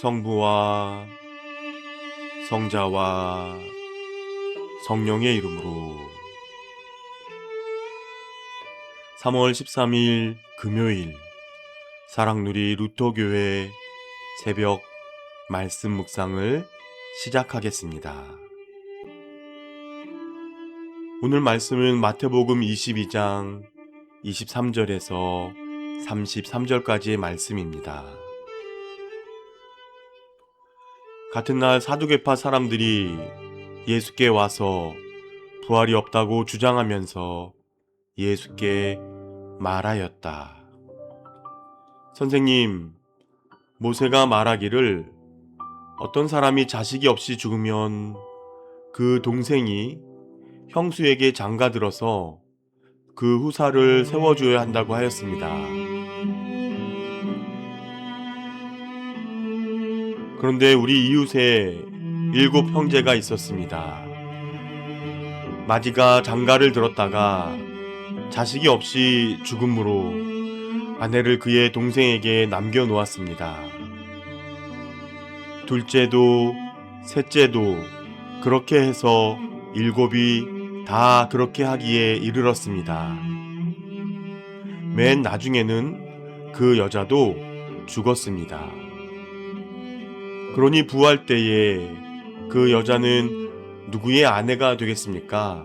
성부와 성자와 성령의 이름으로 3월 13일 금요일 사랑누리 루터교회 새벽 말씀 묵상을 시작하겠습니다. 오늘 말씀은 마태복음 22장 23절에서 33절까지의 말씀입니다. 같은 날 사두개파 사람들이 예수께 와서 부활이 없다고 주장하면서 예수께 말하였다. 선생님, 모세가 말하기를 어떤 사람이 자식이 없이 죽으면 그 동생이 형수에게 장가들어서 그 후사를 세워줘야 한다고 하였습니다. 그런데 우리 이웃에 7 형제가 있었습니다. 마지가 장가를 들었다가 자식이 없이 죽음으로 아내를 그의 동생에게 남겨놓았습니다. 둘째도 셋째도 그렇게 해서 7이 다 그렇게 하기에 이르렀습니다. 맨 나중에는 그 여자도 죽었습니다. 그러니 부활 때에 그 여자는 누구의 아내가 되겠습니까?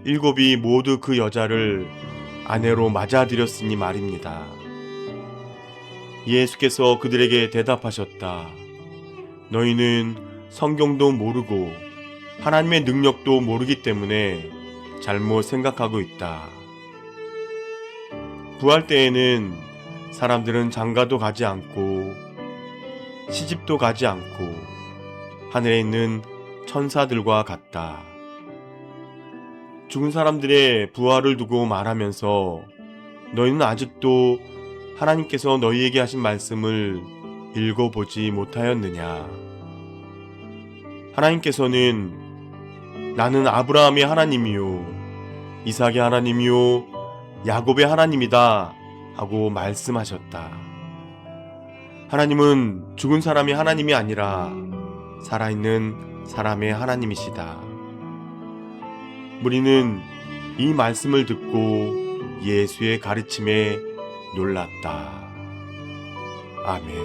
7이 모두 그 여자를 아내로 맞아들였으니 말입니다. 예수께서 그들에게 대답하셨다. 너희는 성경도 모르고 하나님의 능력도 모르기 때문에 잘못 생각하고 있다. 부활 때에는 사람들은 장가도 가지 않고 시집도 가지 않고 하늘에 있는 천사들과 같다. 죽은 사람들의 부활을 두고 말하면서 너희는 아직도 하나님께서 너희에게 하신 말씀을 읽어보지 못하였느냐? 하나님께서는 나는 아브라함의 하나님이요 이삭의 하나님이요 야곱의 하나님이다 하고 말씀하셨다. 하나님은 죽은 사람의 하나님이 아니라 살아있는 사람의 하나님이시다. 우리는 이 말씀을 듣고 예수의 가르침에 놀랐다. 아멘.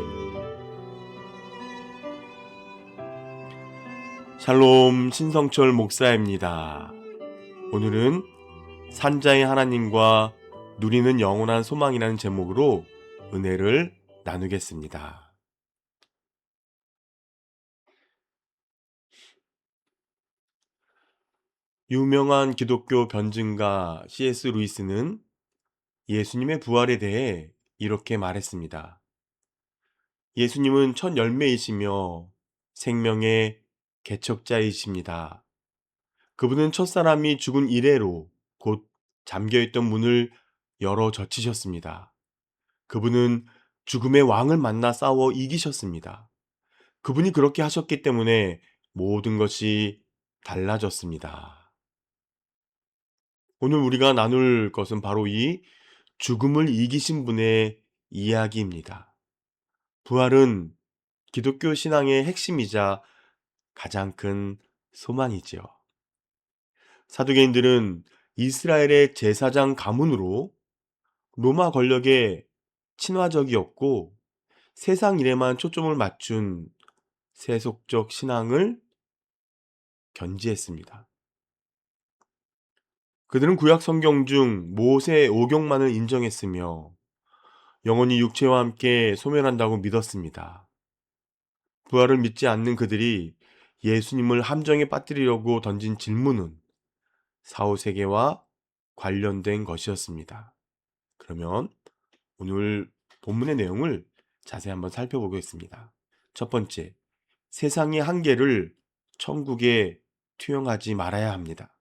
샬롬 신성철 목사입니다. 오늘은 산자의 하나님과 누리는 영원한 소망이라는 제목으로 은혜를 나누겠습니다. 유명한 기독교 변증가 C.S. 루이스는 예수님의 부활에 대해 이렇게 말했습니다. 예수님은 첫 열매이시며 생명의 개척자이십니다. 그분은 첫사람이 죽은 이래로 곧 잠겨있던 문을 열어 젖히셨습니다. 그분은 죽음의 왕을 만나 싸워 이기셨습니다. 그분이 그렇게 하셨기 때문에 모든 것이 달라졌습니다. 오늘 우리가 나눌 것은 바로 이 죽음을 이기신 분의 이야기입니다. 부활은 기독교 신앙의 핵심이자 가장 큰 소망이지요. 사두개인들은 이스라엘의 제사장 가문으로 로마 권력에 친화적이었고 세상 일에만 초점을 맞춘 세속적 신앙을 견지했습니다. 그들은 구약 성경 중 모세 오경만을 인정했으며 영원히 육체와 함께 소멸한다고 믿었습니다. 부활을 믿지 않는 그들이 예수님을 함정에 빠뜨리려고 던진 질문은 사후세계와 관련된 것이었습니다. 그러면 오늘 본문의 내용을 자세히 한번 살펴보겠습니다. 첫 번째, 세상의 한계를 천국에 투영하지 말아야 합니다.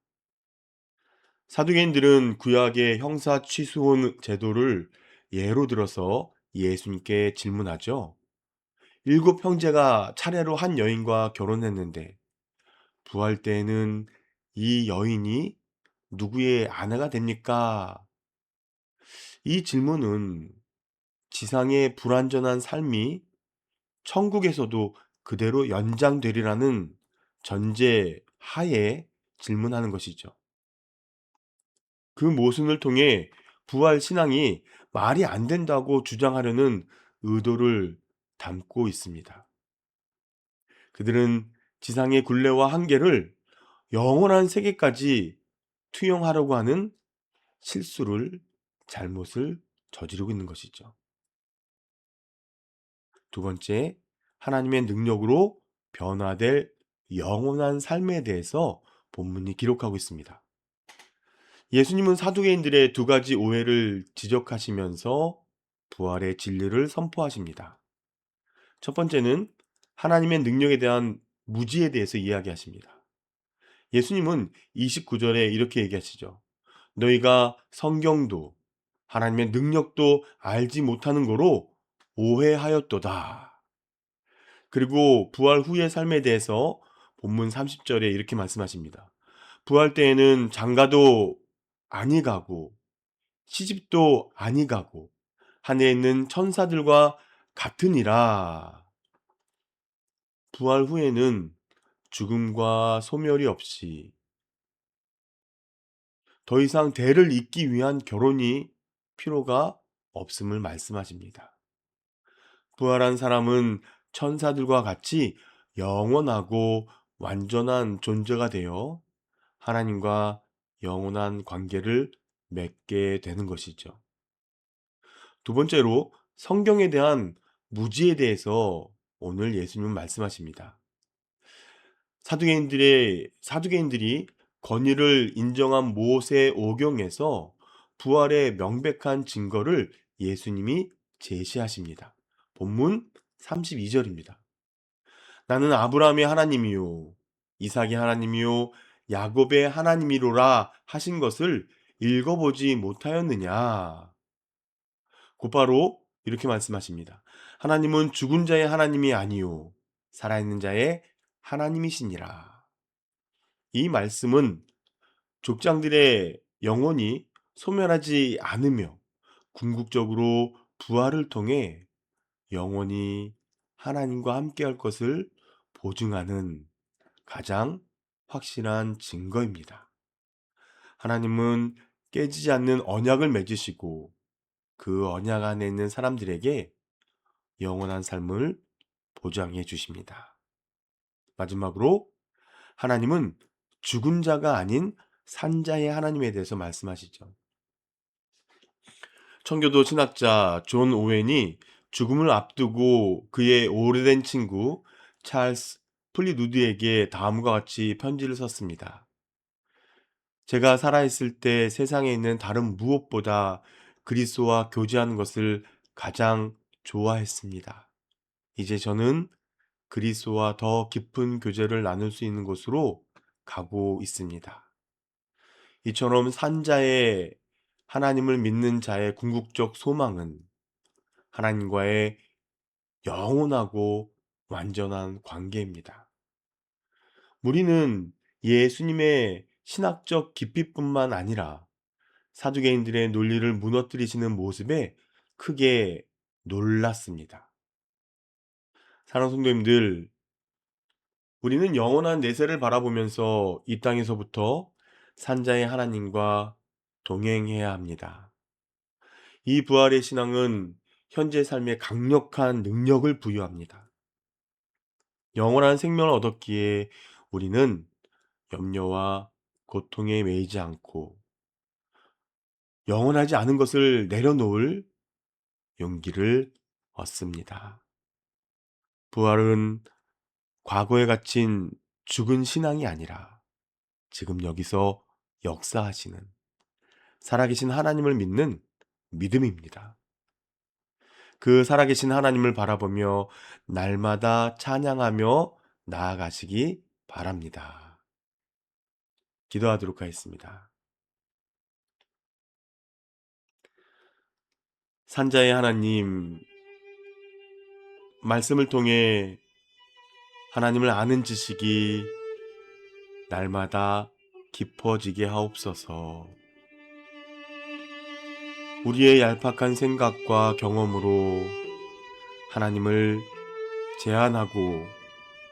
사두개인들은 구약의 형사 취소혼 제도를 예로 들어서 예수님께 질문하죠. 7 형제가 차례로 한 여인과 결혼했는데 부활 때에는 이 여인이 누구의 아내가 됩니까? 이 질문은 지상의 불완전한 삶이 천국에서도 그대로 연장되리라는 전제 하에 질문하는 것이죠. 그 모순을 통해 부활 신앙이 말이 안 된다고 주장하려는 의도를 담고 있습니다. 그들은 지상의 굴레와 한계를 영원한 세계까지 투영하려고 하는 잘못을 저지르고 있는 것이죠. 두 번째, 하나님의 능력으로 변화될 영원한 삶에 대해서 본문이 기록하고 있습니다. 예수님은 사두개인들의 두 가지 오해를 지적하시면서 부활의 진리를 선포하십니다. 첫 번째는 하나님의 능력에 대한 무지에 대해서 이야기하십니다. 예수님은 29절에 이렇게 얘기하시죠. 너희가 성경도 하나님의 능력도 알지 못하는 거로 오해하였도다. 그리고 부활 후의 삶에 대해서 본문 30절에 이렇게 말씀하십니다. 부활 때에는 장가도 아니 가고 시집도 아니 가고 하늘에 있는 천사들과 같으니라. 부활 후에는 죽음과 소멸이 없이 더 이상 대를 잇기 위한 결혼이 필요가 없음을 말씀하십니다. 부활한 사람은 천사들과 같이 영원하고 완전한 존재가 되어 하나님과 영원한 관계를 맺게 되는 것이죠. 두 번째로 성경에 대한 무지에 대해서 오늘 예수님은 말씀하십니다. 사두개인들이 권위를 인정한 모세 오경에서 부활의 명백한 증거를 예수님이 제시하십니다. 본문 32절입니다. 나는 아브라함의 하나님이요 이삭의 하나님이요 야곱의 하나님이로라 하신 것을 읽어보지 못하였느냐. 곧바로 이렇게 말씀하십니다. 하나님은 죽은 자의 하나님이 아니요 살아있는 자의 하나님이시니라. 이 말씀은 족장들의 영혼이 소멸하지 않으며 궁극적으로 부활을 통해 영원히 하나님과 함께할 것을 보증하는 가장 확실한 증거입니다. 하나님은 깨지지 않는 언약을 맺으시고 그 언약 안에 있는 사람들에게 영원한 삶을 보장해 주십니다. 마지막으로 하나님은 죽은 자가 아닌 산자의 하나님에 대해서 말씀하시죠. 청교도 신학자 존 오웬이 죽음을 앞두고 그의 오래된 친구 찰스 플리누드에게 다음과 같이 편지를 썼습니다. 제가 살아있을 때 세상에 있는 다른 무엇보다 그리스도와 교제하는 것을 가장 좋아했습니다. 이제 저는 그리스도와 더 깊은 교제를 나눌 수 있는 곳으로 가고 있습니다. 이처럼 산자의 하나님을 믿는 자의 궁극적 소망은 하나님과의 영원하고 완전한 관계입니다. 우리는 예수님의 신학적 깊이뿐만 아니라 사두개인들의 논리를 무너뜨리시는 모습에 크게 놀랐습니다. 사랑하는 성도님들, 우리는 영원한 내세를 바라보면서 이 땅에서부터 산자의 하나님과 동행해야 합니다. 이 부활의 신앙은 현재 삶에 강력한 능력을 부여합니다. 영원한 생명을 얻었기에 우리는 염려와 고통에 매이지 않고 영원하지 않은 것을 내려놓을 용기를 얻습니다. 부활은 과거에 갇힌 죽은 신앙이 아니라 지금 여기서 역사하시는 살아계신 하나님을 믿는 믿음입니다. 그 살아계신 하나님을 바라보며 날마다 찬양하며 나아가시기 바랍니다. 기도하도록 하겠습니다. 산자의 하나님, 말씀을 통해 하나님을 아는 지식이 날마다 깊어지게 하옵소서. 우리의 얄팍한 생각과 경험으로 하나님을 제안하고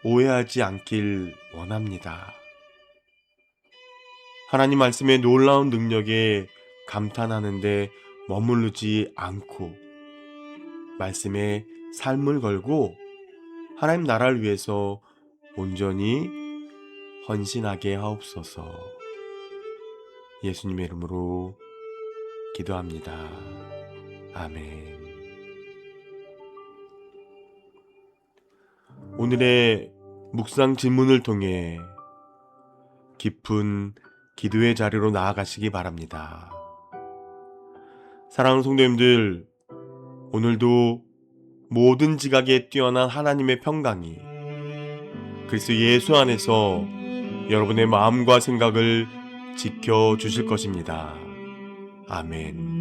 오해하지 않길 원합니다. 하나님 말씀의 놀라운 능력에 감탄하는데 머무르지 않고 말씀에 삶을 걸고 하나님 나라를 위해서 온전히 헌신하게 하옵소서. 예수님의 이름으로 기도합니다. 아멘. 오늘의 묵상 질문을 통해 깊은 기도의 자리로 나아가시기 바랍니다. 사랑하는 성도님들, 오늘도 모든 지각에 뛰어난 하나님의 평강이 그리스도 예수 안에서 여러분의 마음과 생각을 지켜주실 것입니다. 아멘.